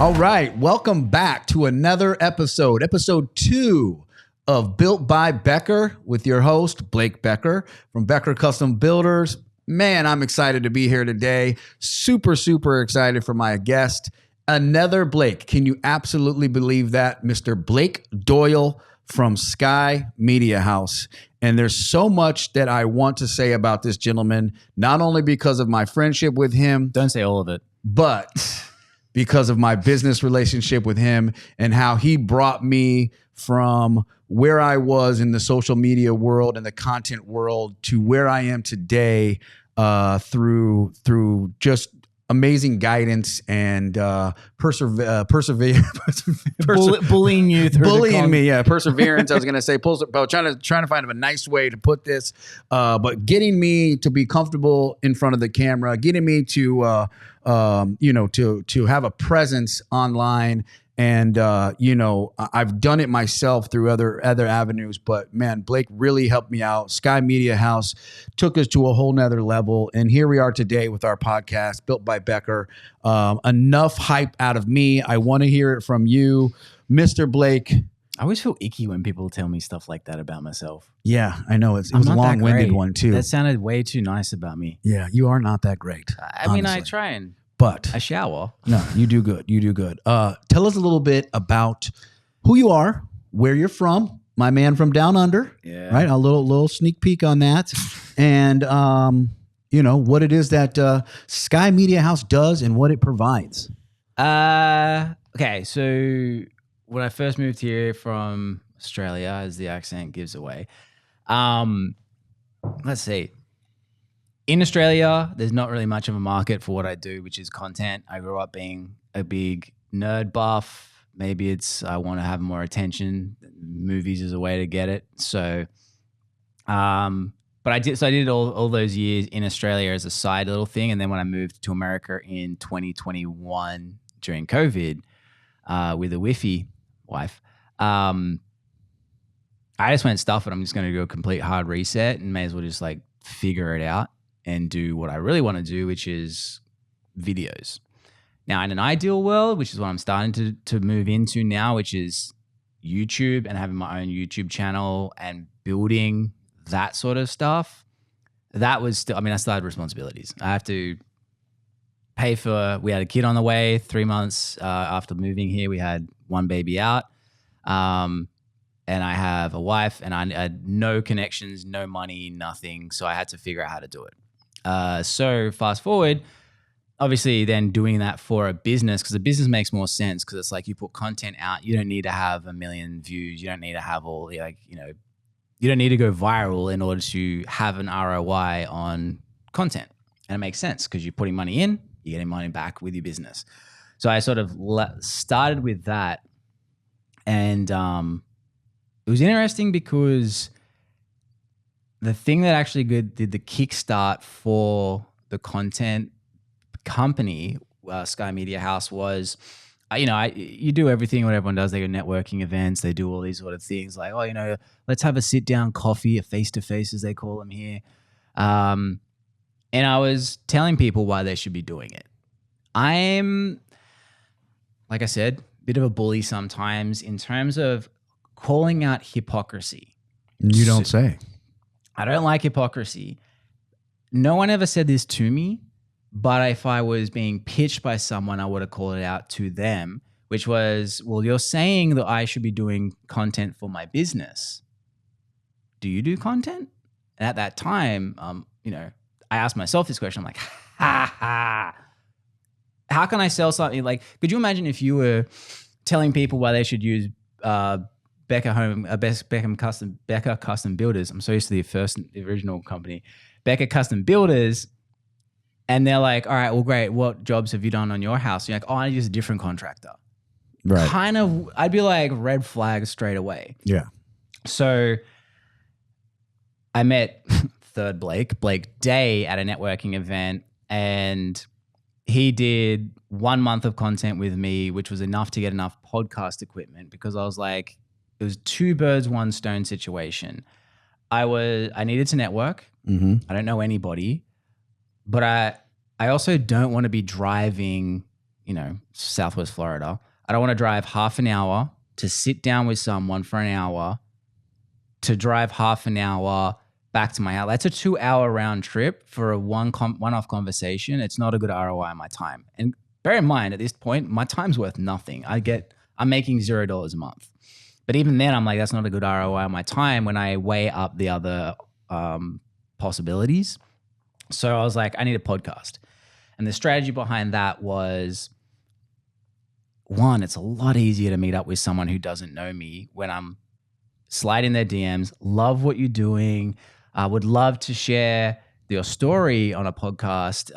All right, welcome back to another episode 2 of Built by Becker with your host, Blake Becker from Becker Custom Builders. Man, I'm excited to be here today. Super, super excited for my guest, another Blake. Can you absolutely believe that? Mr. Blake Doyle from Sky Media House. And there's so much that I want to say about this gentleman, not only because of my friendship with him. Don't say all of it. But because of my business relationship with him and how he brought me from where I was in the social media world and the content world to where I am today through just amazing guidance and perseverance. Bullying you through perseverance. I was going to say, but trying to find a nice way to put this, but getting me to be comfortable in front of the camera, getting me to to have a presence online. And, I've done it myself through other avenues, but man, Blake really helped me out. Sky Media House took us to a whole nother level. And here we are today with our podcast, Built by Becker. Enough hype out of me. I want to hear it from you, Mr. Blake. I always feel icky when people tell me stuff like that about myself. Yeah, I know. It was a long-winded one too. That sounded way too nice about me. Yeah, you are not that great. I mean, I try and... But I shower. No, you do good. You do good. Tell us a little bit about who you are, where you're from, my man from down under. Yeah. Right. A little sneak peek on that, and what it is that Sky Media House does and what it provides. Okay. So when I first moved here from Australia, as the accent gives away, let's see. In Australia, there's not really much of a market for what I do, which is content. I grew up being a big nerd buff. Maybe it's I want to have more attention. Movies is a way to get it. So, but I did all those years in Australia as a side little thing, and then when I moved to America in 2021 during COVID with a Wi-Fi wife, I just went stuff it. I'm just going to do a complete hard reset and may as well just like figure it out and do what I really want to do, which is videos. Now, in an ideal world, which is what I'm starting to move into now, which is YouTube and having my own YouTube channel and building that sort of stuff, that was still, I started responsibilities. I have to pay for, we had a kid on the way, 3 months after moving here, we had one baby out. And I have a wife and I had no connections, no money, nothing. So I had to figure out how to do it. So fast forward, obviously then doing that for a business, because a business makes more sense because it's like you put content out. You don't need to have 1 million views. You don't need to have you don't need to go viral in order to have an ROI on content. And it makes sense because you're putting money in, you're getting money back with your business. So I sort of started with that. And it was interesting because the thing that actually did the kickstart for the content company, Sky Media House, was, you do everything what everyone does. They go networking events. They do all these sort of things like, let's have a sit down coffee, a face-to-face as they call them here. And I was telling people why they should be doing it. I'm, like I said, a bit of a bully sometimes in terms of calling out hypocrisy. You don't say. I don't like hypocrisy. No one ever said this to me, but if I was being pitched by someone, I would have called it out to them, which was, well, you're saying that I should be doing content for my business. Do you do content? And at that time, I asked myself this question. I'm like, how can I sell something? Like, could you imagine if you were telling people why they should use Becker Custom Builders? I'm so used to the original company, Becker Custom Builders, and they're like, all right, well, great. What jobs have you done on your house? And you're like, oh, I use a different contractor. Right. Kind of, I'd be like red flags straight away. Yeah. So I met third Blake Day at a networking event, and he did 1 month of content with me, which was enough to get enough podcast equipment, because I was like, it was 2 birds, 1 stone situation. I needed to network. Mm-hmm. I don't know anybody, but I also don't want to be driving, Southwest Florida. I don't want to drive half an hour to sit down with someone for an hour to drive half an hour back to my house. That's a 2-hour round trip for a one-off conversation. It's not a good ROI on my time. And bear in mind, at this point, my time's worth nothing. I'm making $0 a month. But even then, I'm like, that's not a good ROI on my time when I weigh up the other possibilities. So I was like, I need a podcast. And the strategy behind that was, one, it's a lot easier to meet up with someone who doesn't know me when I'm sliding their DMs. Love what you're doing. I would love to share your story on a podcast.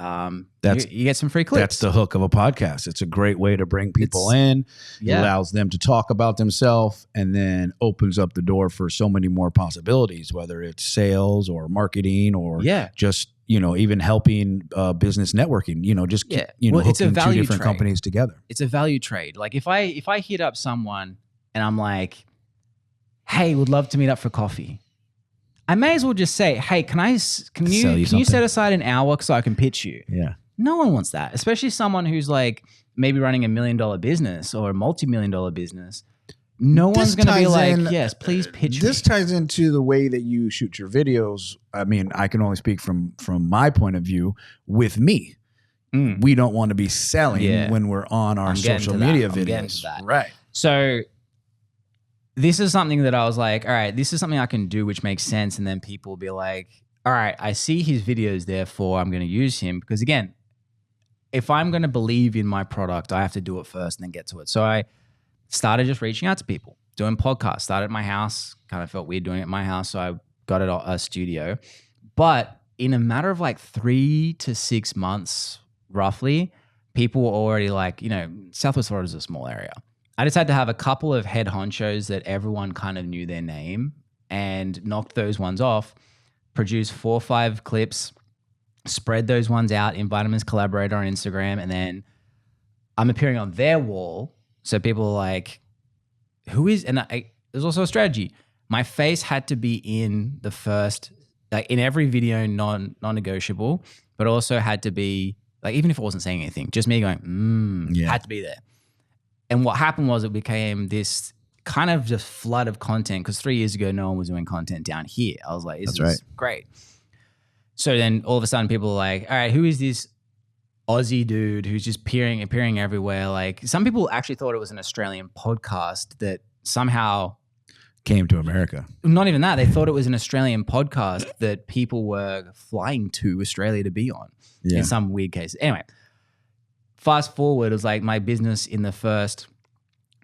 You get some free clips. That's the hook of a podcast. It's a great way to bring people in. Yeah. It allows them to talk about themselves and then opens up the door for so many more possibilities, whether it's sales or marketing or just, even helping business networking, it's a hooking value two different trade. Companies together. It's a value trade. Like if I hit up someone and I'm like, hey, would love to meet up for coffee, I may as well just say, hey, can you set aside an hour so I can pitch you? Yeah. No one wants that, especially someone who's like maybe running $1 million business or a multi-million dollar business. No one's going to be like, yes, please pitch me. This ties into the way that you shoot your videos. I mean, I can only speak from my point of view with me. We don't want to be selling when we're on our social media videos. Right. So this is something that I was like, all right, this is something I can do, which makes sense. And then people will be like, all right, I see his videos, therefore I'm going to use him. Because again, if I'm going to believe in my product, I have to do it first and then get to it. So I started just reaching out to people, doing podcasts, started at my house, kind of felt weird doing it at my house. So I got a studio. But in a matter of like 3 to 6 months, roughly, people were already like, Southwest Florida is a small area. I just had to have a couple of head honchos that everyone kind of knew their name and knocked those ones off, produce 4 or 5 clips, spread those ones out, invite them as collaborator on Instagram, and then I'm appearing on their wall. So people are like, who is, and there's also a strategy. My face had to be in the first, like in every video, non-negotiable, but also had to be, like even if it wasn't saying anything, just me going, had to be there. And what happened was it became this kind of just flood of content because 3 years ago, no one was doing content down here. I was like, this is great. So then all of a sudden people are like, all right, who is this Aussie dude who's just appearing everywhere? Like some people actually thought it was an Australian podcast that somehow came to America. Not even that. They thought it was an Australian podcast that people were flying to Australia to be on in some weird case. Anyway. Fast forward, it was like my business in the first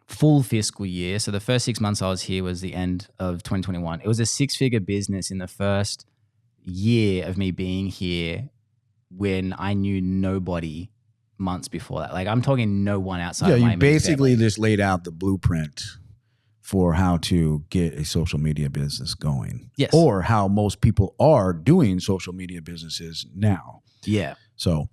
full fiscal year. So the first 6 months I was here was the end of 2021. It was a 6-figure business in the first year of me being here when I knew nobody months before that. Like I'm talking no one outside of my you basically just laid out the blueprint for how to get a social media business going. Yes. Or how most people are doing social media businesses now. Yeah. So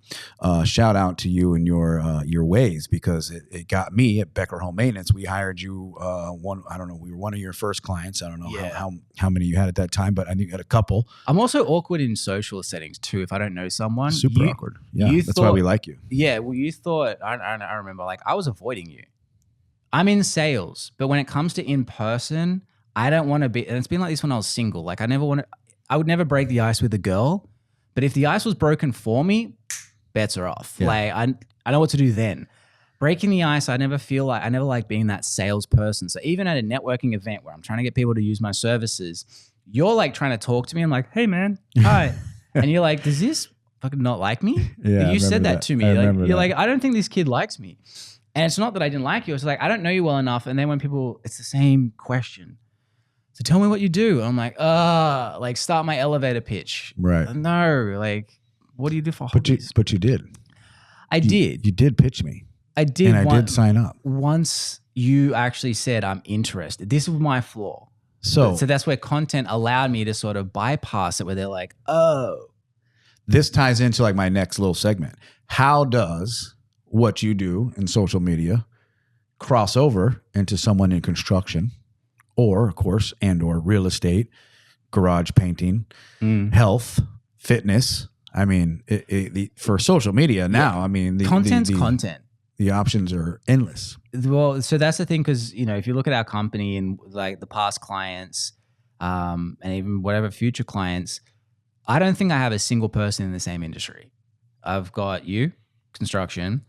shout out to you and your ways because it got me at Becker Home Maintenance. We hired you we were one of your first clients. I don't know how many you had at that time, but I think you had a couple. I'm also awkward in social settings too. If I don't know someone. Super awkward. Yeah, that's why we like you. Yeah, well you thought, I remember like I was avoiding you. I'm in sales, but when it comes to in person, I don't want to be, and it's been like this when I was single. Like I would never break the ice with a girl. But if the ice was broken for me, bets are off. Yeah. Like I know what to do then. Breaking the ice, I never like being that salesperson. So even at a networking event where I'm trying to get people to use my services, you're like trying to talk to me. I'm like, hey man, hi. And you're like, does this fucking not like me? Yeah, you said that to me. You're like, I don't think this kid likes me. And it's not that I didn't like you. It's like, I don't know you well enough. And then when people, it's the same question. So tell me what you do. And I'm like, like start my elevator pitch. Right. No, like, what do you do for hobbies? But you did. I did. You did pitch me. I did. And I did sign up. Once you actually said, I'm interested. This was my flaw. So that's where content allowed me to sort of bypass it where they're like, oh. This ties into like my next little segment. How does what you do in social media cross over into someone in construction? Or, of course, or real estate, garage painting, health, fitness. I mean, for social media now, I mean, content's content. The options are endless. Well, so that's the thing, because if you look at our company and like the past clients, and even whatever future clients, I don't think I have a single person in the same industry. I've got you, construction,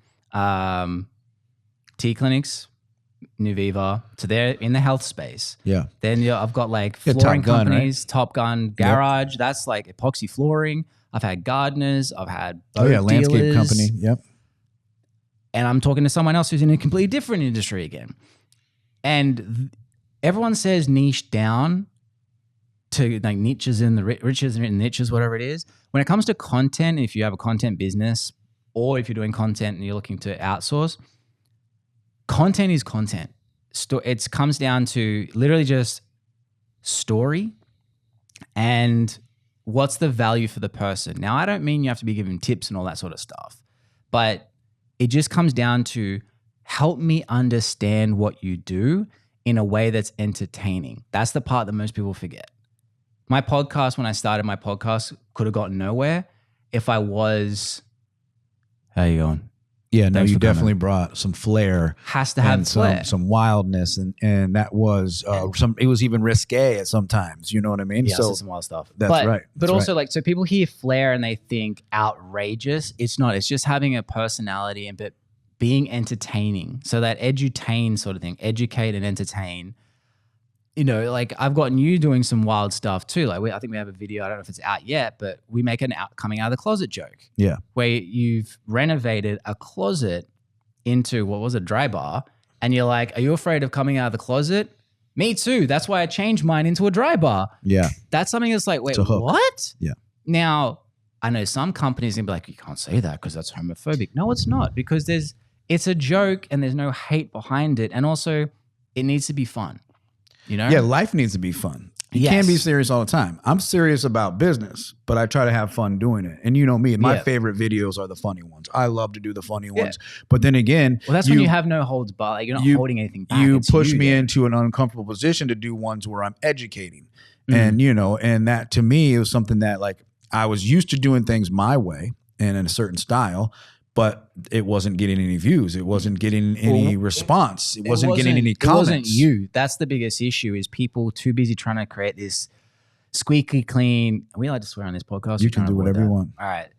T-clinics, Nuviva, so they're in the health space. Yeah. Then I've got like flooring companies, right? Top Gun Garage. Yep. That's like epoxy flooring. I've had gardeners. I've had landscape dealers, company. Yep. And I'm talking to someone else who's in a completely different industry again. And everyone says niche down to like niches in the riches and niches, whatever it is. When it comes to content, if you have a content business or if you're doing content and you're looking to outsource, content is content. It comes down to literally just story and what's the value for the person. Now, I don't mean you have to be giving tips and all that sort of stuff, but it just comes down to help me understand what you do in a way that's entertaining. That's the part that most people forget. My podcast, when I started my podcast, could have gotten nowhere if I was, how you going? Yeah, no, you definitely brought some flair. Has to have flair. Some wildness, and that was it was even risque at sometimes. You know what I mean? Yeah, so some wild stuff. That's right. But also, like, so people hear flair and they think outrageous. It's not. It's just having a personality and but being entertaining. So that edutain sort of thing, educate and entertain. Like I've gotten you doing some wild stuff too. Like I think we have a video. I don't know if it's out yet, but we make an coming out of the closet joke. Yeah, where you've renovated a closet into what was a dry bar, and you're like, "Are you afraid of coming out of the closet?" Me too. That's why I changed mine into a dry bar. Yeah, that's something that's like, wait, what? Yeah. Now I know some companies can be like, "You can't say that because that's homophobic." No, it's not, because it's a joke and there's no hate behind it, and also it needs to be fun. Yeah, life needs to be fun. You can't be serious all the time. I'm serious about business, but I try to have fun doing it. And you know me, my favorite videos are the funny ones. I love to do the funny ones. But then again, that's when you have no holds barred. Like you're not holding anything back. You push me into an uncomfortable position to do ones where I'm educating. And and that to me was something that like I was used to doing things my way and in a certain style, but it wasn't getting any views. It wasn't getting any response. It wasn't getting any comments. It wasn't you. That's the biggest issue, is people too busy trying to create this squeaky clean. We like to swear on this podcast. You can do whatever you want. All right.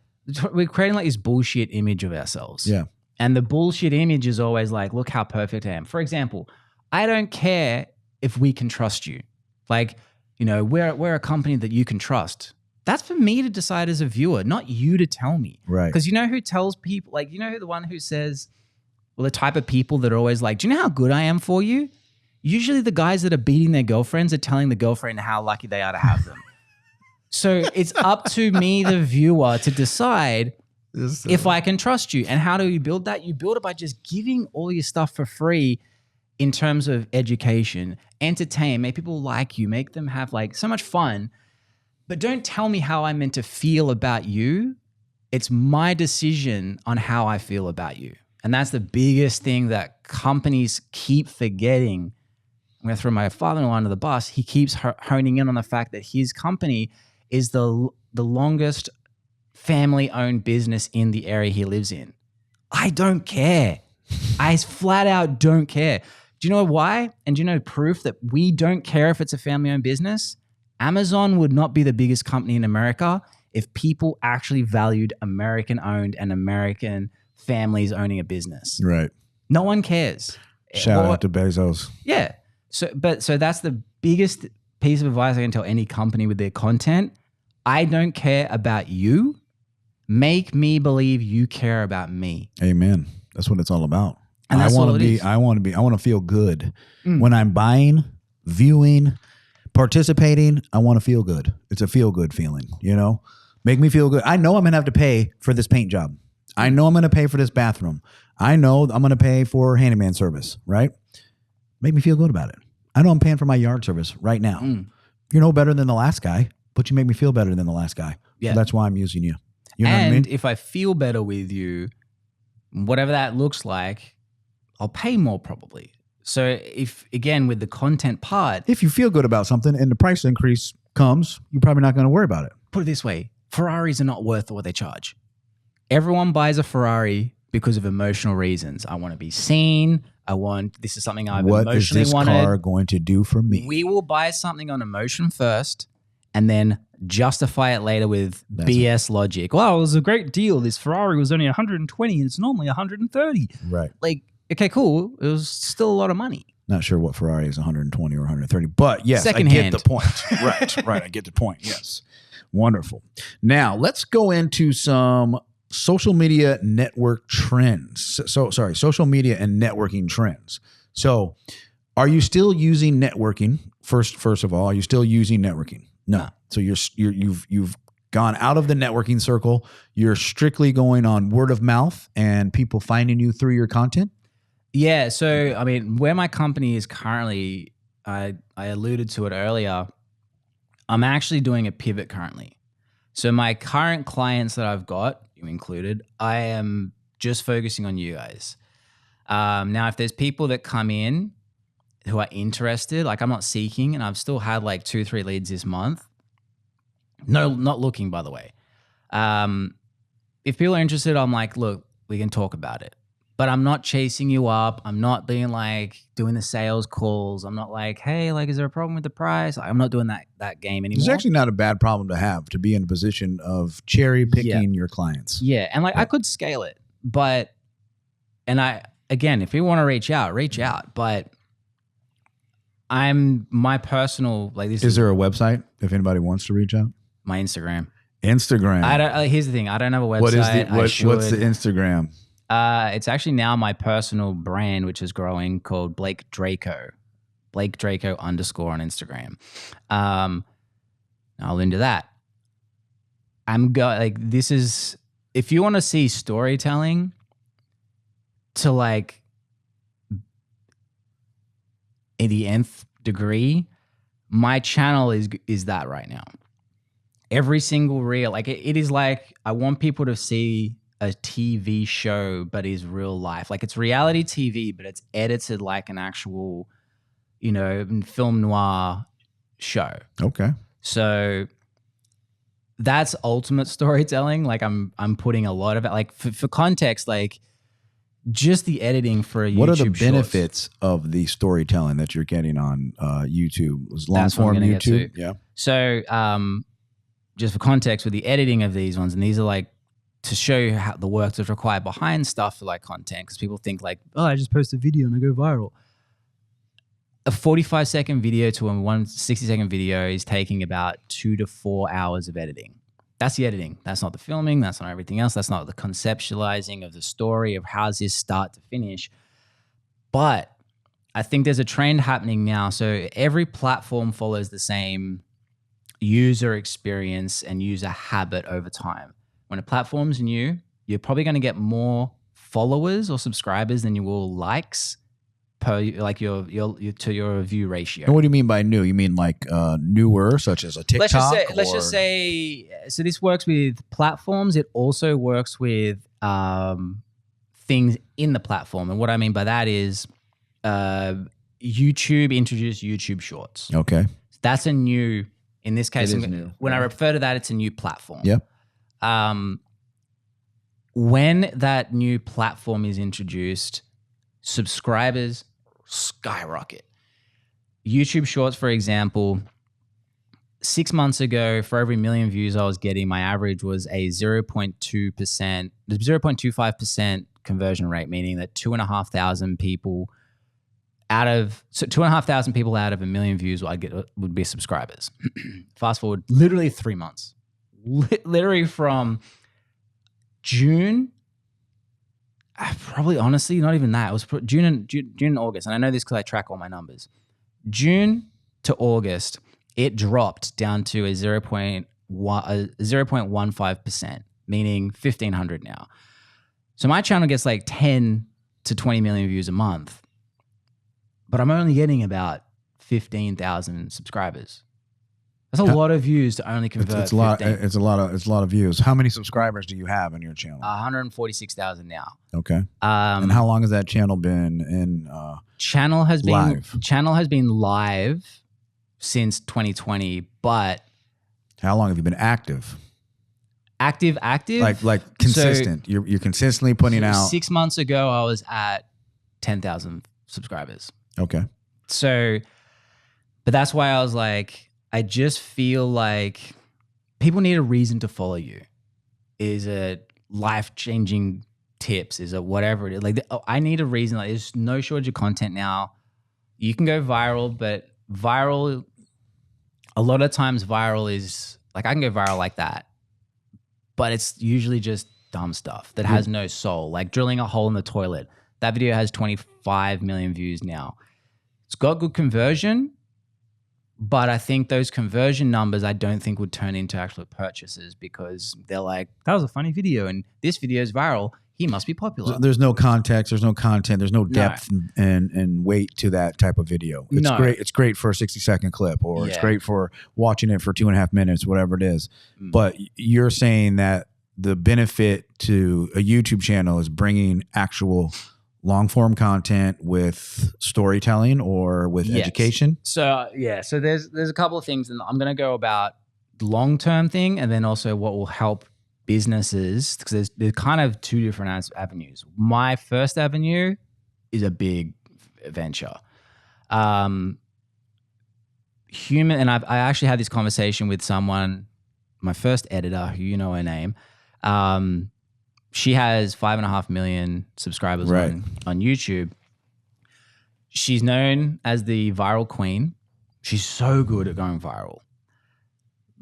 We're creating like this bullshit image of ourselves. Yeah. And the bullshit image is always like, look how perfect I am. For example, I don't care if we can trust you. Like, we're a company that you can trust. That's for me to decide as a viewer, not you to tell me. Right. Because who tells people, like, who the one who says, well, the type of people that are always like, do you know how good I am for you? Usually the guys that are beating their girlfriends are telling the girlfriend how lucky they are to have them. So it's up to me, the viewer, to decide if I can trust you. And how do you build that? You build it by just giving all your stuff for free in terms of education, entertain, make people like you, make them have like so much fun. But don't tell me how I'm meant to feel about you. It's my decision on how I feel about you. And that's the biggest thing that companies keep forgetting. I'm going to throw my father-in-law under the bus. He keeps honing in on the fact that his company is the longest family-owned business in the area he lives in. I don't care. I flat out don't care. Do you know why? And do you know proof that we don't care if it's a family-owned business? Amazon would not be the biggest company in America if people actually valued American-owned and American families owning a business. Right. No one cares. Shout out to Bezos. Yeah. So that's the biggest piece of advice I can tell any company with their content. I don't care about you. Make me believe you care about me. Amen. That's what it's all about. And that's all it is. I want to feel good. When I'm buying, viewing, participating, I want to feel good. It's a feel good feeling, make me feel good. I know I'm going to have to pay for this paint job. I know I'm going to pay for this bathroom. I know I'm going to pay for handyman service, right? Make me feel good about it. I know I'm paying for my yard service right now. You're no better than the last guy, but you make me feel better than the last guy. Yeah. So that's why I'm using you. You know what I mean? If I feel better with you, whatever that looks like, I'll pay more probably. So if, again, with the content part. If you feel good about something and the price increase comes, you're probably not going to worry about it. Put it this way. Ferraris are not worth what they charge. Everyone buys a Ferrari because of emotional reasons. I want to be seen. This is something I've what emotionally is this wanted. car going to do for me? We will buy something on emotion first and then justify it later with BS logic. Wow, it was a great deal. This Ferrari was only 120 and it's normally 130. Right. Like, okay, cool. It was still a lot of money. Not sure what Ferrari is 120 or 130, but yes, I get the point. Right. I get the point. Yes. Wonderful. Now let's go into some social media network trends. Social media and networking trends. So are you still using networking? First of all, are you still using networking? No. So you've gone out of the networking circle. You're strictly going on word of mouth and people finding you through your content? Yeah. So, I mean, where my company is currently, I alluded to it earlier. I'm actually doing a pivot currently. So my current clients that I've got, you included, I am just focusing on you guys. Now, if there's people that come in who are interested, like I'm not seeking, and I've still had like 2-3 leads this month. No, not looking, by the way. If people are interested, I'm like, look, we can talk about it. But I'm not chasing you up. I'm not being like doing the sales calls. I'm not like, hey, like, is there a problem with the price? I'm not doing that game anymore. It's actually not a bad problem to have, to be in a position of cherry picking your clients. Yeah. And like I could scale it, but, again, if you want to reach out. But my personal, like this is there a website if anybody wants to reach out? My Instagram. Here's the thing. I don't have a website. What's the Instagram? It's actually now my personal brand, which is growing, called Blake Draco. Blake Draco _ on Instagram. I'll into that. This is, if you want to see storytelling to like in the nth degree, my channel is that right now. Every single reel, like it is like, I want people to see a TV show, but is real life. Like it's reality TV, but it's edited like an actual, film noir show. Okay. So that's ultimate storytelling. Like I'm putting a lot of it, like for context, like just the editing for a YouTube. What are the benefits of the storytelling that you're getting on YouTube? Was long form YouTube? Yeah. So just for context, with the editing of these ones, and these are like to show you how the work that's required behind stuff for like content, because people think like, oh, I just post a video and I go viral. A 45-second video to a 60-second video is taking about 2 to 4 hours of editing. That's the editing. That's not the filming. That's not everything else. That's not the conceptualizing of the story of how's this start to finish. But I think there's a trend happening now. So every platform follows the same user experience and user habit over time. When a platform's new, you're probably going to get more followers or subscribers than you will likes per like your to your view ratio. And what do you mean by new? You mean like newer, such as a TikTok? Let's just say. So this works with platforms. It also works with things in the platform. And what I mean by that is YouTube introduced YouTube Shorts. Okay, that's a new. In this case, when I refer to that, it's a new platform. Yep. When that new platform is introduced, subscribers skyrocket. YouTube Shorts, for example, 6 months ago, for every million views I was getting, my average was a 0.25% conversion rate, meaning that 2,500 people out of 1 million views would be subscribers. Fast forward literally 3 months. Literally from June, probably honestly, not even that. It was June and August. And I know this because I track all my numbers. June to August, it dropped down to a 0.15%, meaning 1,500 now. So my channel gets like 10 to 20 million views a month, but I'm only getting about 15,000 subscribers. That's a lot of views to only convert. It's a lot of views. How many subscribers do you have on your channel? 146,000 now. Okay. And how long has that channel been in? Channel has been live since 2020, but how long have you been active? Active. Like consistent. So, you're consistently putting out. 6 months ago, I was at 10,000 subscribers. Okay. So, but that's why I was like, I just feel like people need a reason to follow you. Is it life-changing tips? Is it whatever it is? Like, I need a reason. Like, there's no shortage of content now. You can go viral, but viral, a lot of times viral is like, I can go viral like that, but it's usually just dumb stuff that has no soul, like drilling a hole in the toilet. That video has 25 million views now. It's got good conversion, but I think those conversion numbers I don't think would turn into actual purchases because they're like, that was a funny video and this video is viral. He must be popular. There's no context. There's no content. There's no depth and weight to that type of video. It's great. It's great for a 60-second clip, or it's great for watching it for 2.5 minutes, whatever it is. But you're saying that the benefit to a YouTube channel is bringing actual long form content with storytelling or with education. So so there's a couple of things, and I'm going to go about the long term thing, and then also what will help businesses, because there's kind of two different avenues. My first avenue is a big venture. I actually had this conversation with someone, my first editor, who you know her name. She has 5.5 million subscribers on YouTube. She's known as the viral queen. She's so good at going viral.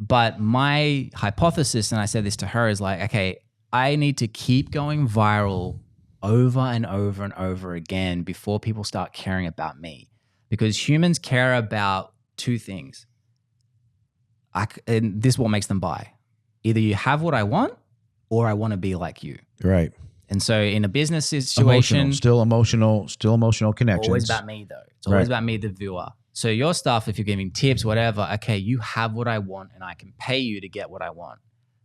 But my hypothesis, and I said this to her, is like, okay, I need to keep going viral over and over and over again before people start caring about me. Because humans care about two things. And this is what makes them buy. Either you have what I want, or I want to be like you. Right. And so in a business situation, still emotional connections. Always about me though. It's always about me, the viewer. So your stuff, if you're giving tips, whatever, okay, you have what I want and I can pay you to get what I want.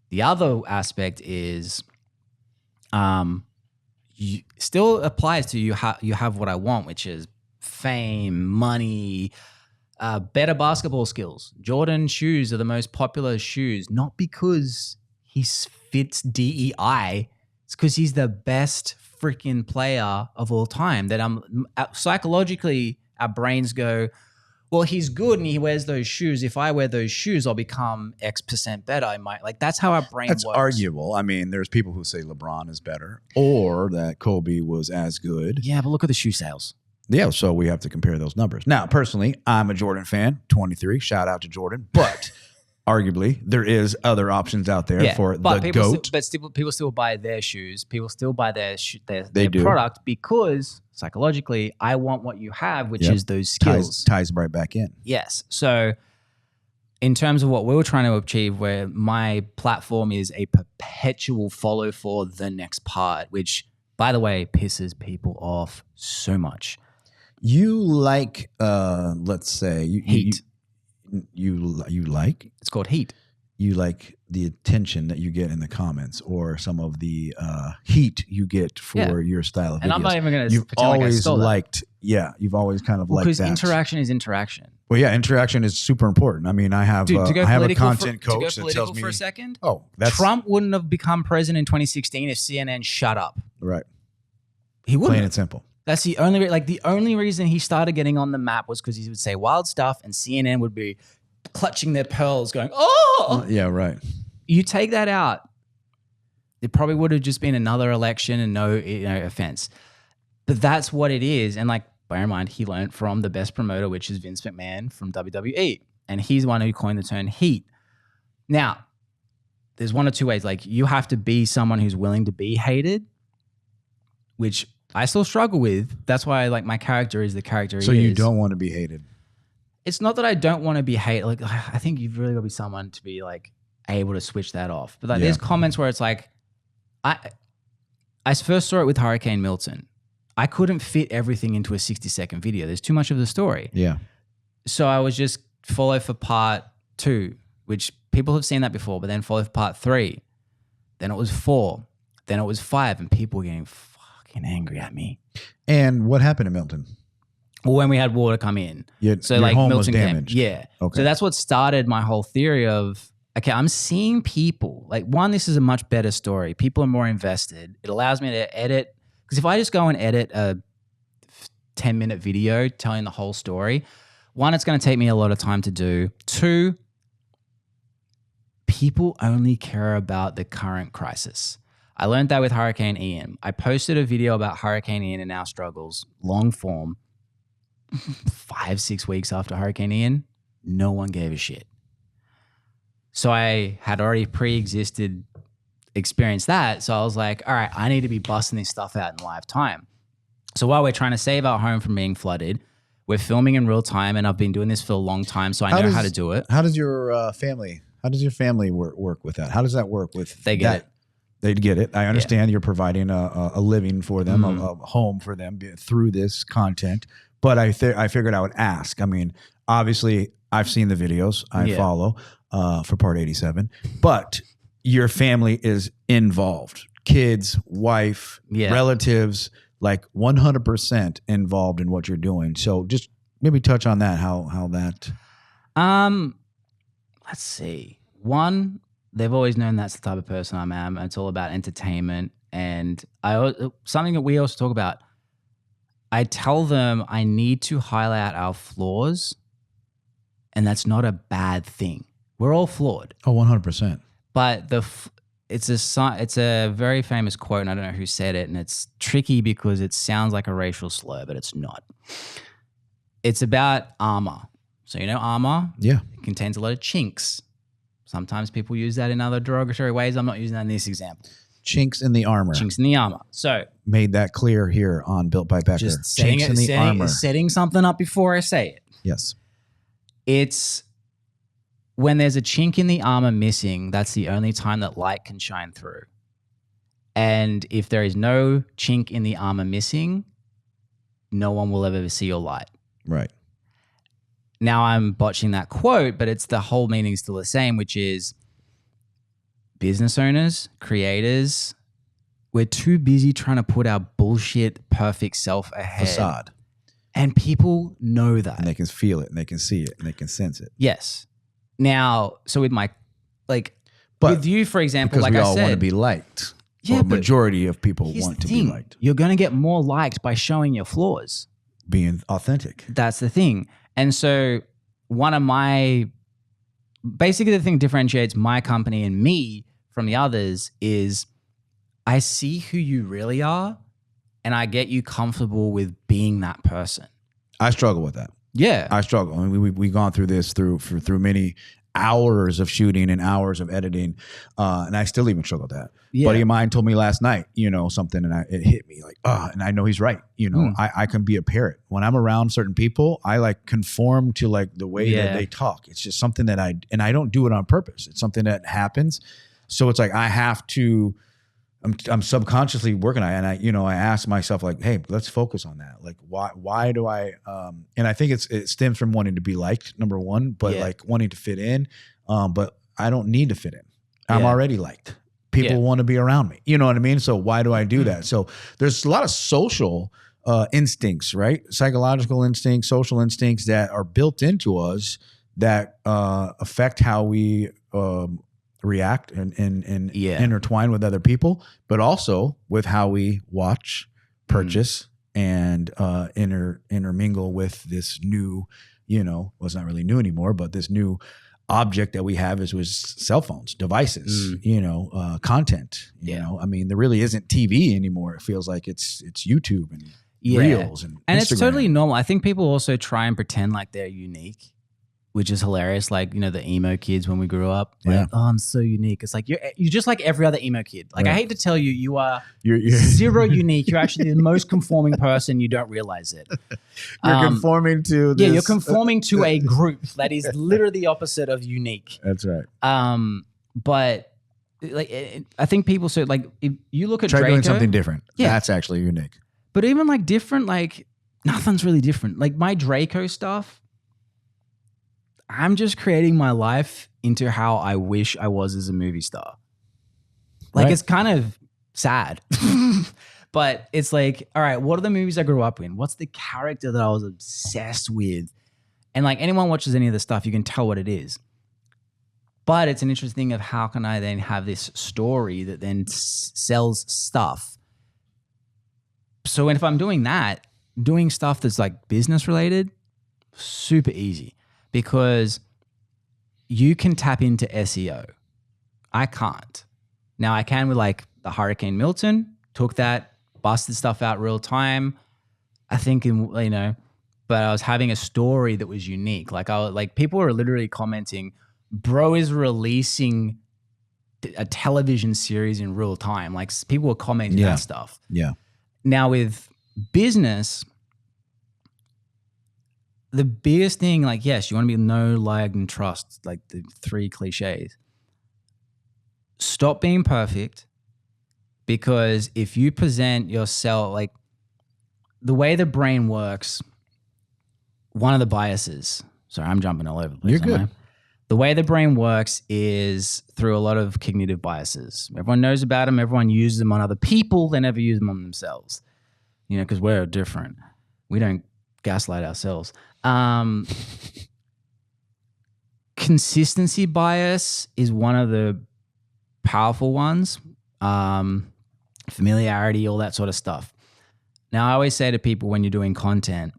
The other aspect is, still applies to you have what I want, which is fame, money, better basketball skills. Jordan shoes are the most popular shoes, not because he fits DEI. It's because he's the best freaking player of all time. That psychologically, our brains go, well, he's good and he wears those shoes. If I wear those shoes, I'll become X% better. I might that's how our brain works. That's arguable. I mean, there's people who say LeBron is better or that Kobe was as good. Yeah, but look at the shoe sales. Yeah, so we have to compare those numbers. Now, personally, I'm a Jordan fan, 23. Shout out to Jordan. But arguably, there is other options out there for the GOAT. People still buy their shoes. People still buy their product because psychologically, I want what you have, which is those skills. Ties right back in. Yes. So in terms of what we were trying to achieve, where my platform is a perpetual follow for the next part, which, by the way, pisses people off so much. You like, let's say, heat. You like? It's called heat. You like the attention that you get in the comments, or some of the heat you get for your style of videos. And I'm not even going to You've always liked, you've always kind of liked that. Because interaction is interaction. Well, yeah, interaction is super important. I mean, I have a content coach that tells me. For a second, Trump wouldn't have become president in 2016 if CNN shut up. Right. He wouldn't. Plain and simple. That's the only reason he started getting on the map was because he would say wild stuff and CNN would be clutching their pearls going, oh! Yeah, right. You take that out, it probably would have just been another election and no offense. But that's what it is. And bear in mind, he learned from the best promoter, which is Vince McMahon from WWE. And he's the one who coined the term heat. Now, there's one or two ways. You have to be someone who's willing to be hated, which I still struggle with. That's why my character is the character he is. So you don't want to be hated? It's not that I don't want to be hated. I think you've really got to be someone to be able to switch that off. But there's comments where it's I first saw it with Hurricane Milton. I couldn't fit everything into a 60-second video. There's too much of the story. Yeah. So I was just follow for part 2, which people have seen that before, but then follow for part 3. Then it was 4. Then it was 5, and people were getting angry at me. And what happened to Milton? Well, when we had water come in. Your home was damaged. Yeah. Okay. So that's what started my whole theory of okay, I'm seeing people, like, one, this is a much better story. People are more invested. It allows me to edit. Because if I just go and edit a 10-minute video telling the whole story, one, it's going to take me a lot of time to do. Two, people only care about the current crisis. I learned that with Hurricane Ian. I posted a video about Hurricane Ian and our struggles, long form, 5-6 weeks after Hurricane Ian. No one gave a shit. So I had already experienced that. So I was like, all right, I need to be busting this stuff out in live time. So while we're trying to save our home from being flooded, we're filming in real time, and I've been doing this for a long time, so I know how to do it. How does your family work with that? How does that work with They get it. They get it. I understand you're providing a living for them, a home for them through this content. But I figured I would ask. I mean, obviously, I've seen the videos I follow for Part 87, but your family is involved. Kids, wife, relatives, like 100% involved in what you're doing. So just maybe touch on that. How that. Let's see. One, they've always known that's the type of person I am. It's all about entertainment, and something that we also talk about. I tell them I need to highlight our flaws, and that's not a bad thing. We're all flawed. Oh, 100%. But it's a very famous quote, and I don't know who said it, and it's tricky because it sounds like a racial slur, but it's not. It's about armor. So you know armor? Yeah. It contains a lot of chinks. Sometimes people use that in other derogatory ways. I'm not using that in this example. Chinks in the armor. Chinks in the armor. So made that clear here on Built by Becker. just Chinks in the armor. Setting something up before I say it. Yes. It's when there's a chink in the armor missing, that's the only time that light can shine through. And if there is no chink in the armor missing, no one will ever see your light. Right. Now I'm botching that quote, but it's the whole meaning still the same, which is business owners, creators, we're too busy trying to put our bullshit perfect self ahead. Facade. And people know that. And they can feel it, and they can see it, and they can sense it. Yes. Now, so with my, with you, for example, because like I said. we all want to be liked. Yeah, or majority of people want to be liked. You're going to get more liked by showing your flaws. Being authentic. That's the thing. And so basically the thing that differentiates my company and me from the others is I see who you really are, and I get you comfortable with being that person. I struggle with that. Yeah. I struggle. I mean, we've gone through this through many hours of shooting and hours of editing, and I still even struggle with that. Yeah. Buddy of mine told me last night, something, and it hit me like, and I know he's right. I can be a parrot. When I'm around certain people, I conform to the way that they talk. It's just something that I don't do it on purpose. It's something that happens. So it's I have to, I'm subconsciously working on it. And I ask myself hey, let's focus on that. Why do I, and I think it stems from wanting to be liked, number one, but wanting to fit in. But I don't need to fit in. I'm already liked. People want to be around me. You know what I mean? So why do I do that? So there's a lot of social instincts, right? Psychological instincts, social instincts that are built into us that affect how we react and intertwine with other people, but also with how we watch, purchase, and intermingle with this new, it's not really new anymore, but this new object that we have is cell phones, devices, content. I mean, there really isn't TV anymore. It feels like it's YouTube and Reels and Instagram. It's totally normal. I think people also try and pretend like they're unique, which is hilarious. The emo kids when we grew up. Oh, I'm so unique. It's you're just like every other emo kid. I hate to tell you, you're zero unique. You're actually the most conforming person. You don't realize it. You're conforming to this. Yeah, you're conforming to a group that is literally the opposite of unique. That's right. But I think people say if you look at try Draco, doing something different. Yeah, that's actually unique. But even different, nothing's really different. My Draco stuff. I'm just creating my life into how I wish I was as a movie star. It's kind of sad, but it's all right, what are the movies I grew up in? What's the character that I was obsessed with? And anyone watches any of the stuff, you can tell what it is. But it's an interesting thing of how can I then have this story that then sells stuff. So if I'm doing that, doing stuff that's like business related, super easy because you can tap into SEO. I can't. Now I can with like the Hurricane Milton, took that, busted stuff out real time. I think but I was having a story that was unique. Like people were literally commenting, bro is releasing a television series in real time. Like people were commenting that stuff. Yeah. Now with business, the biggest thing, like, yes, you want to be know, like, and trust, like the 3 cliches. Stop being perfect, because if you present yourself, like the way the brain works, one of the biases, sorry, I'm jumping all over the place. You're good. The way the brain works is through a lot of cognitive biases. Everyone knows about them. Everyone uses them on other people. They never use them on themselves, because we're different. We don't gaslight ourselves. Consistency bias is one of the powerful ones. Familiarity, all that sort of stuff. Now, I always say to people when you're doing content,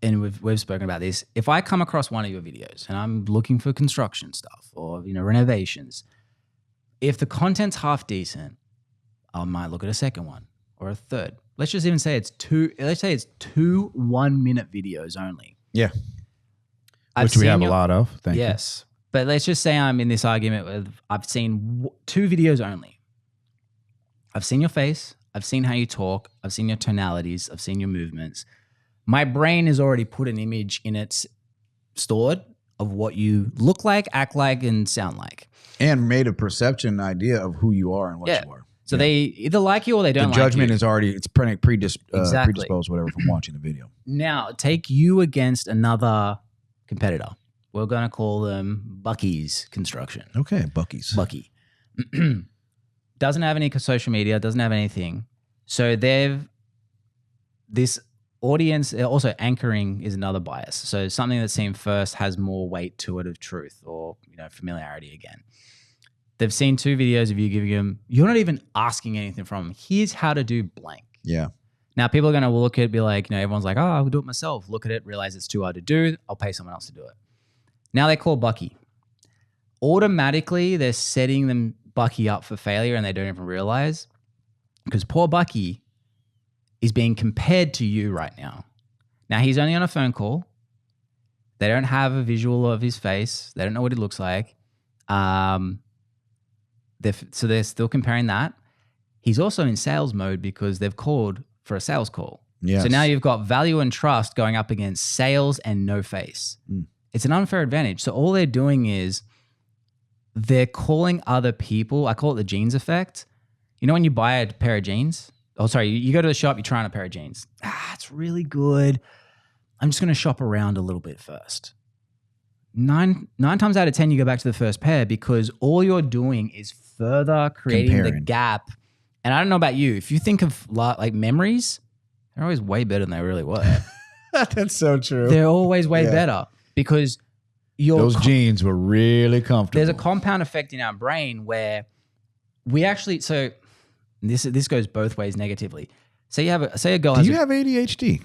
and we've spoken about this, if I come across one of your videos and I'm looking for construction stuff or renovations, if the content's half decent, I might look at a second one or a third. Let's just even say it's two 1-minute videos only. Yeah. Which we have a lot of. Thank you. Yes. But let's just say I'm in this argument with, I've seen 2 videos only. I've seen your face. I've seen how you talk. I've seen your tonalities. I've seen your movements. My brain has already put an image in its stored of what you look like, act like, and sound like. And made a perception idea of who you are and what you are. So they either like you or they don't like you. The judgment is already, it's predisposed, whatever, from watching the video. Now, take you against another competitor. We're going to call them Bucky's Construction. Okay, Bucky's. Bucky. Doesn't have any social media, doesn't have anything. So this audience, also anchoring is another bias. So something that's seen first has more weight to it of truth or familiarity again. They've seen 2 videos of you giving them, you're not even asking anything from them. Here's how to do blank. Yeah. Now people are going to look at it, be like, everyone's like, oh, I'll do it myself. Look at it, realize it's too hard to do. I'll pay someone else to do it. Now they call Bucky. Automatically, they're setting them Bucky up for failure and they don't even realize, because poor Bucky is being compared to you right now. Now he's only on a phone call. They don't have a visual of his face. They don't know what he looks like. So they're still comparing that. He's also in sales mode because they've called for a sales call. Yes. So now you've got value and trust going up against sales and no face. It's an unfair advantage. So all they're doing is they're calling other people. I call it the jeans effect. When you buy a pair of jeans, you go to the shop, you try on a pair of jeans. It's really good. I'm just going to shop around a little bit first. Nine times out of 10, you go back to the first pair because all you're doing is further creating the gap. And I don't know about you. If you think of like memories, they're always way better than they really were. That's so true. They're always way better because those jeans were really comfortable. There's a compound effect in our brain where we actually, so this goes both ways negatively. Say a girl has. Do you have ADHD?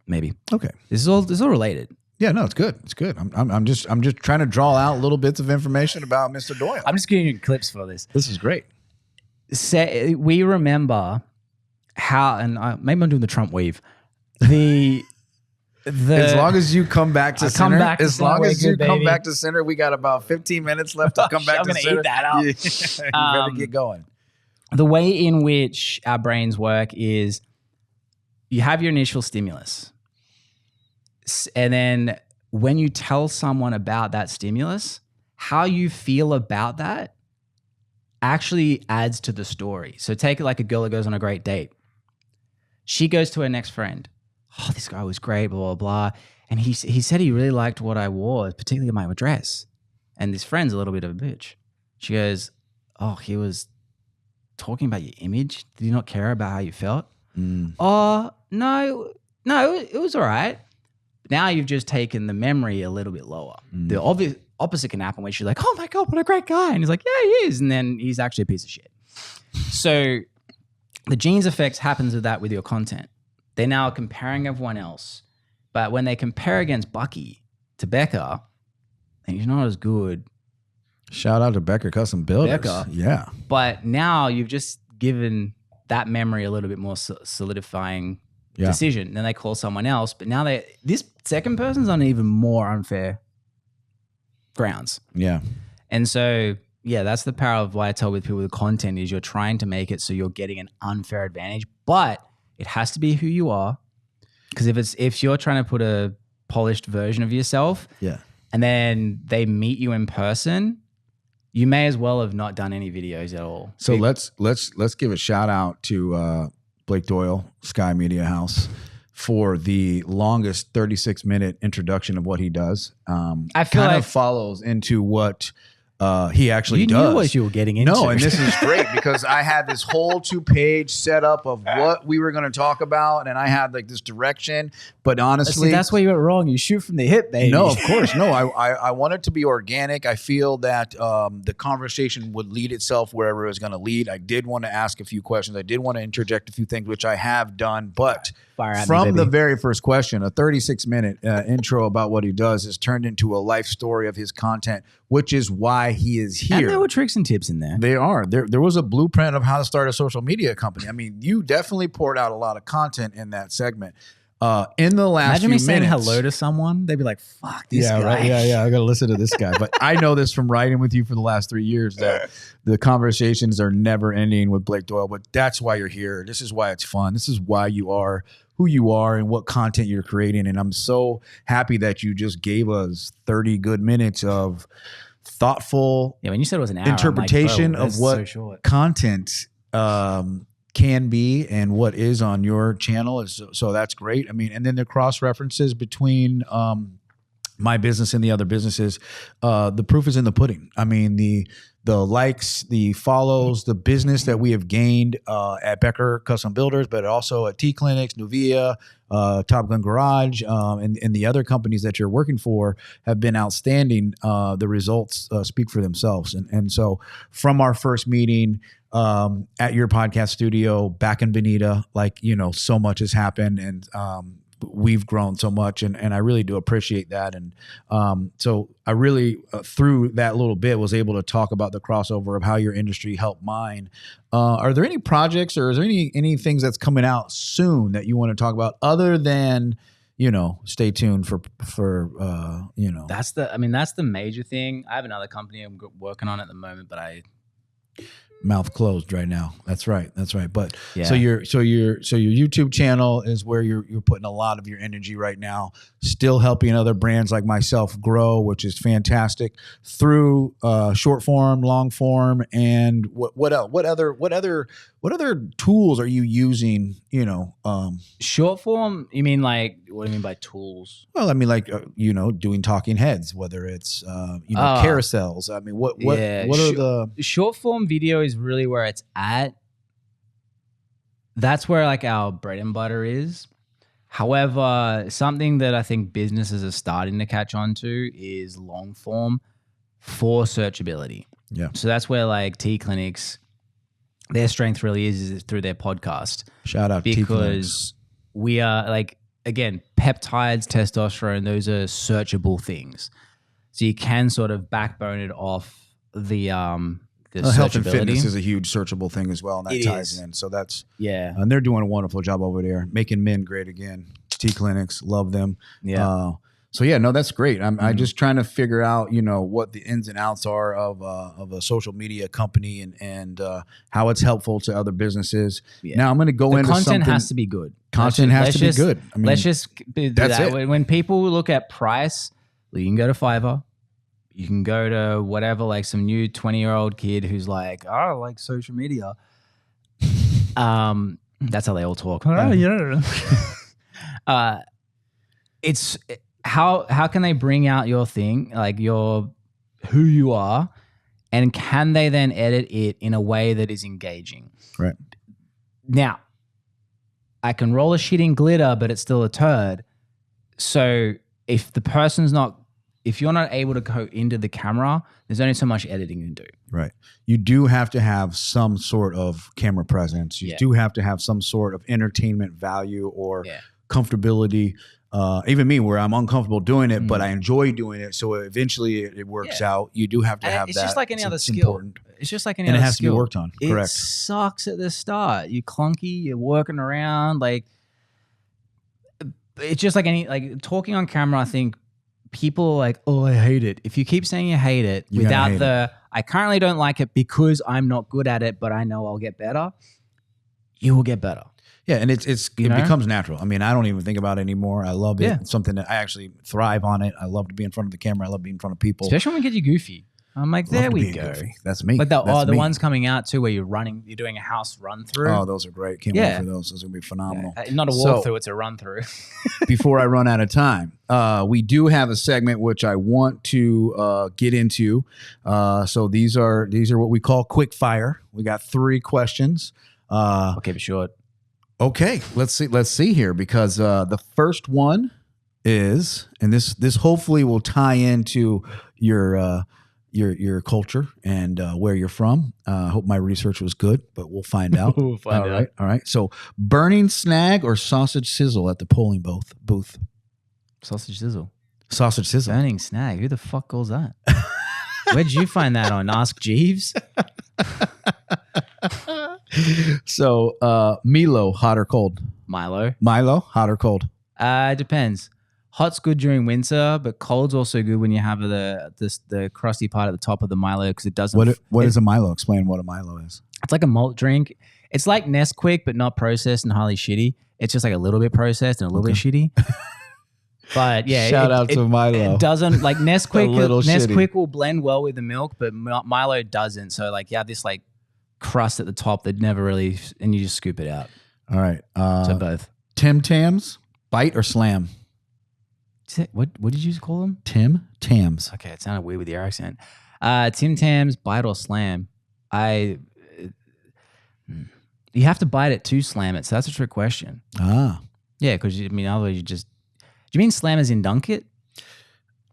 Maybe. Okay. This is all related. Yeah, no, it's good. It's good. I'm just trying to draw out little bits of information about Mr. Doyle. I'm just giving you clips for this. This is great. We remember how, and maybe I'm doing the Trump weave. As long as you come back to center, come back to center, we got about 15 minutes left to come back to center. I'm gonna eat that up. You better get going. The way in which our brains work is you have your initial stimulus. And then when you tell someone about that stimulus, how you feel about that actually adds to the story. So take it like a girl that goes on a great date. She goes to her next friend. Oh, this guy was great, blah, blah, blah. And he said he really liked what I wore, particularly my dress. And this friend's a little bit of a bitch. She goes, oh, he was talking about your image. Did he not care about how you felt? Oh, no, it was all right. Now you've just taken the memory a little bit lower. opposite can happen where she's like, oh my God, what a great guy. And he's like, yeah, he is. And then he's actually a piece of shit. So the genes effects happens with that with your content. They're now comparing everyone else. But when they compare against Bucky to Becker, and he's not as good. Shout out to Becker Custom Builders. Becker. Yeah. But now you've just given that memory a little bit more solidifying decision. Then they call someone else. But now this second person's on even more unfair grounds. Yeah. And so, yeah, that's the power of why I tell with people the content is you're trying to make it so you're getting an unfair advantage, but it has to be who you are. Because if you're trying to put a polished version of yourself, and then they meet you in person, you may as well have not done any videos at all. So let's give a shout out to Blake Doyle, Sky Media House, for the longest 36-minute introduction of what he does. I feel kind like of follows into what he actually you does. knew what you were getting into. No, and this is great because I had this whole 2-page setup of what we were going to talk about, and I had like this direction. But honestly, see, that's where you went wrong. You shoot from the hip, baby. No, of course, no. I want it to be organic. I feel that the conversation would lead itself wherever it was going to lead. I did want to ask a few questions. I did want to interject a few things, which I have done. But from the very first question, a 36-minute intro about what he does has turned into a life story of his content, which is why he is here. And there were tricks and tips in there. They are. There was a blueprint of how to start a social media company. I mean, you definitely poured out a lot of content in that segment. In the last Imagine few me saying minutes, hello to someone. They'd be like, fuck this guy. Right. Yeah, I got to listen to this guy. But I know this from writing with you for the last 3 years that the conversations are never ending with Blake Doyle. But that's why you're here. This is why it's fun. This is why you are who you are and what content you're creating. And I'm so happy that you just gave us 30 good minutes of thoughtful when you said it was an hour, interpretation I'm like, of what content can be and what is on your channel. So that's great. I mean, and then the cross references between my business and the other businesses, the proof is in the pudding. I mean, the likes, the follows, the business that we have gained at Becker Custom Builders, but also at T Clinics, Nuviva, Top Gun Garage, and the other companies that you're working for have been outstanding. The results speak for themselves. And so from our first meeting at your podcast studio back in Bonita, so much has happened, and we've grown so much, and I really do appreciate that. And so I really, through that little bit, was able to talk about the crossover of how your industry helped mine. Are there any projects or is there any things that's coming out soon that you want to talk about other than, stay tuned for That's the major thing. I have another company I'm working on at the moment, but mouth closed right now. That's right. But so your YouTube channel is where you're putting a lot of your energy right now, still helping other brands like myself grow, which is fantastic, through short form, long form, and what else? What other tools are you using? Short form. You mean like what do you mean by tools? Well, I mean doing talking heads, whether it's carousels. I mean, what are the short form video is really where it's at. That's where our bread and butter is. However, something that I think businesses are starting to catch on to is long form for searchability. Yeah. So that's where T Clinics, their strength really is through their podcast. Shout out because we are again, peptides, testosterone, those are searchable things. So you can sort of backbone it off the health and fitness is a huge searchable thing as well, and that ties in. So that's and they're doing a wonderful job over there, making men great again. T Clinics, love them. Yeah. That's great. I'm just trying to figure out, what the ins and outs are of a social media company and how it's helpful to other businesses. Yeah. Now I'm going to go into something. Content has to be good. Content has to be good. I mean, let's just do that's that. it. When people look at price, you can go to Fiverr. You can go to whatever, some new 20-year-old kid who's like, oh, I like social media. That's how they all talk. It's how can they bring out your thing, who you are, and can they then edit it in a way that is engaging? Right. Now, I can roll a shit in glitter, but it's still a turd. So if the person's not if you're not able to go into the camera, there's only so much editing you can do. Right. You do have to have some sort of camera presence. You do have to have some sort of entertainment value or comfortability. Even me, where I'm uncomfortable doing it, but I enjoy doing it. So eventually it works out. You do have to have that. It's just like any other skill. Important. It's just like any other skill. And it has to be worked on. Correct. It sucks at the start. You're clunky. You're working around. Like, it's just like talking on camera, I think people are like, oh, I hate it. If you keep saying you hate it I currently don't like it because I'm not good at it, but I know I'll get better, you will get better. Yeah, and it becomes natural. I mean, I don't even think about it anymore. I love it. Yeah. It's something that I actually thrive on it. I love to be in front of the camera. I love being in front of people. Especially when we get you goofy. I'm like, there we go. Goofy. That's me. Like the ones coming out too where you're doing a house run through. Oh, those are great. Can't wait for those. Those are going to be phenomenal. Yeah. Not a walkthrough, it's a run through. Before I run out of time, we do have a segment which I want to get into. So these are what we call quick fire. We got 3 questions. I'll keep it short. Okay, let's see here, because the first one is, and this hopefully will tie into your culture and where you're from. I hope my research was good, but we'll find out. All right. So, burning snag or sausage sizzle at the polling booth? Sausage sizzle. Sausage sizzle. Burning snag. Who the fuck calls that? Where'd you find that on? Ask Jeeves? So, Milo, hot or cold? Milo, hot or cold? Depends. Hot's good during winter, but cold's also good when you have the crusty part at the top of the Milo, because it doesn't. What is a Milo? Explain what a Milo is. It's like a malt drink. It's like Nesquik, but not processed and highly shitty. It's just like a little bit processed and a little bit shitty. But yeah, shout out to Milo. It doesn't, like Nesquik. Nesquik will blend well with the milk, but Milo doesn't. So like you have this like crust at the top that never really, and you just scoop it out. All right. So both. Tim Tams, bite or slam? What did you call them? Tim Tams. Okay, it sounded weird with your accent. Tim Tams, bite or slam? You have to bite it to slam it, so that's a trick question. Ah. Yeah, because otherwise you just. Do you mean slam as in dunk it?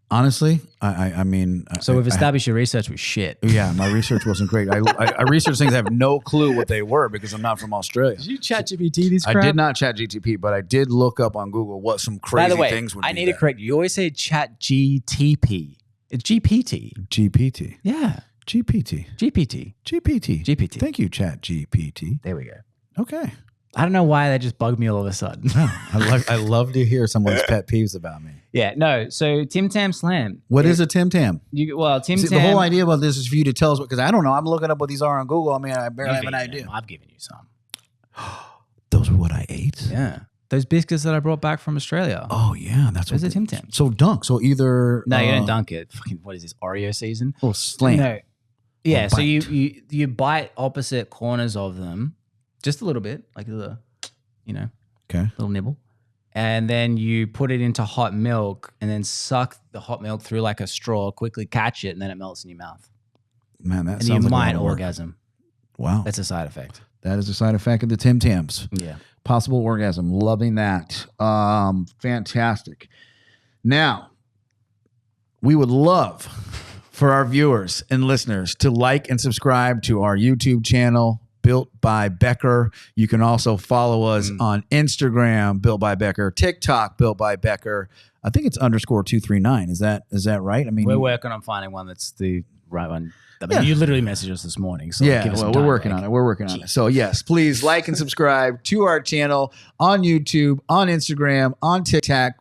Honestly, I mean. So we've established your research was shit. Yeah, my research wasn't great. I researched things I have no clue what they were because I'm not from Australia. Did you chat GPT this crap? I did not chat GTP, but I did look up on Google what some crazy things would be. I need to correct you. You always say chat GTP. It's GPT. GPT. Yeah. GPT. GPT. GPT. GPT. Thank you, chat GPT. There we go. Okay. I don't know why that just bugged me all of a sudden. I love to hear someone's pet peeves about me. Yeah, no. So Tim Tam Slam. What is a Tim Tam? Tim Tam. The whole idea about this is for you to tell us, because I don't know. I'm looking up what these are on Google. I mean, I barely have an idea. I've given you some. Those were what I ate? Yeah. Those biscuits that I brought back from Australia. Oh, yeah. Those are Tim Tam. So dunk. So either. No, you don't dunk it. Fucking, what is this, Oreo season? Or slam. No. Yeah, so you bite opposite corners of them just a little bit, like a little nibble. And then you put it into hot milk and then suck the hot milk through like a straw, quickly catch it, and then it melts in your mouth. Man, that and sounds you like might orgasm. Wow. That's a side effect. That is a side effect of the Tim Tams. Yeah. Possible orgasm. Loving that. Fantastic. Now, we would love for our viewers and listeners to like and subscribe to our YouTube channel, Built by Becker. You can also follow us on Instagram, Built by Becker, TikTok, Built by Becker. I think it's _239. Is that right? I mean, we're working on finding one that's the right one. I mean, you literally messaged us this morning. So yeah, we're working on it. We're working on it. So yes, please like and subscribe to our channel on YouTube, on Instagram, on TikTok,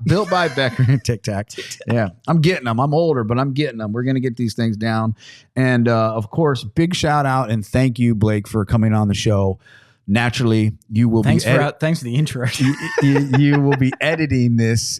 Built by Becker and TikTok. Yeah, I'm getting them. I'm older, but I'm getting them. We're going to get these things down. And of course, big shout out and thank you, Blake, for coming on the show. Naturally, you will thanks for the intro. you will be editing these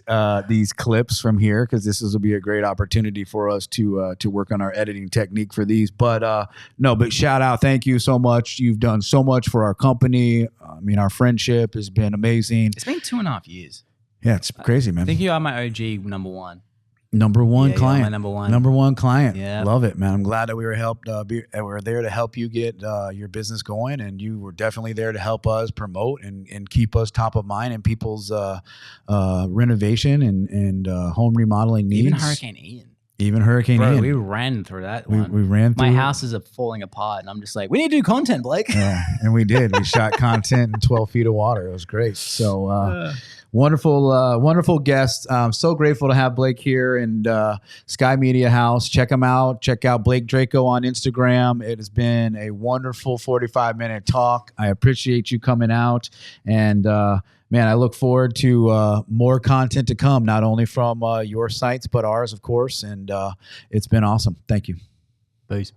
clips from here, because this will be a great opportunity for us to work on our editing technique for these. But but shout out, thank you so much. You've done so much for our company. I mean, our friendship has been amazing. It's been 2.5 years. Yeah, it's crazy, man. I think you are my OG number one. Number one client. My number one. Number one client. Yeah. Love it, man. I'm glad that we were we're there to help you get your business going, and you were definitely there to help us promote and keep us top of mind in people's renovation and home remodeling needs. Even Hurricane Ian. Ian. We ran through that one. We ran through. My houses are falling apart, and I'm just like, we need to do content, Blake. Yeah, and we did. We shot content in 12 feet of water. It was great. So wonderful guest. I'm so grateful to have Blake here and Sky Media House. Check him out. Check out Blake Draco on Instagram. It has been a wonderful 45-minute talk. I appreciate you coming out. And man, I look forward to more content to come, not only from your sites, but ours, of course. And it's been awesome. Thank you. Peace.